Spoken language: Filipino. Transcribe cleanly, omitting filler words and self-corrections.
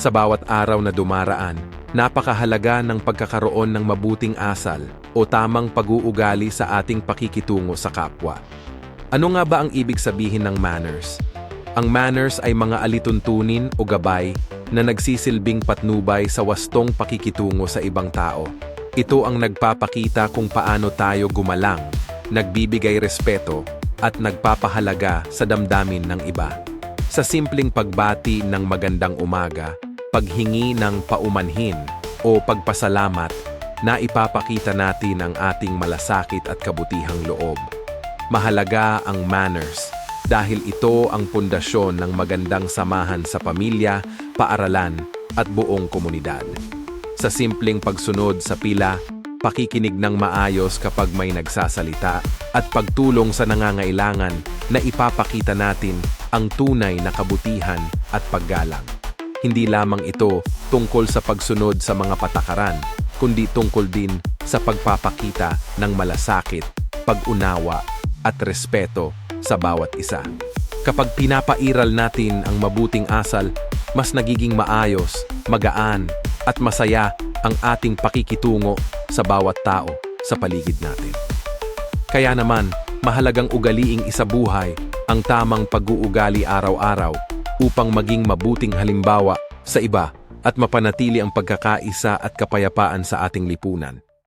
Sa bawat araw na dumaraan, napakahalaga ng pagkakaroon ng mabuting asal o tamang pag-uugali sa ating pakikitungo sa kapwa. Ano nga ba ang ibig sabihin ng manners? Ang manners ay mga alituntunin o gabay na nagsisilbing patnubay sa wastong pakikitungo sa ibang tao. Ito ang nagpapakita kung paano tayo gumalang, nagbibigay respeto, at nagpapahalaga sa damdamin ng iba. Sa simpleng pagbati ng magandang umaga, paghingi ng paumanhin, o pagpasalamat, na ipapakita natin ang ating malasakit at kabutihang loob. Mahalaga ang manners dahil ito ang pundasyon ng magandang samahan sa pamilya, paaralan, at buong komunidad. Sa simpleng pagsunod sa pila, pakikinig ng maayos kapag may nagsasalita, at pagtulong sa nangangailangan na ipapakita natin ang tunay na kabutihan at paggalang. Hindi lamang ito tungkol sa pagsunod sa mga patakaran, kundi tungkol din sa pagpapakita ng malasakit, pag-unawa, at respeto sa bawat isa. Kapag pinapairal natin ang mabuting asal, mas nagiging maayos, magaan, at masaya ang ating pakikitungo sa bawat tao sa paligid natin. Kaya naman, mahalagang ugaliing isabuhay ang tamang pag-uugali araw-araw upang maging mabuting halimbawa sa iba at mapanatili ang pagkakaisa at kapayapaan sa ating lipunan.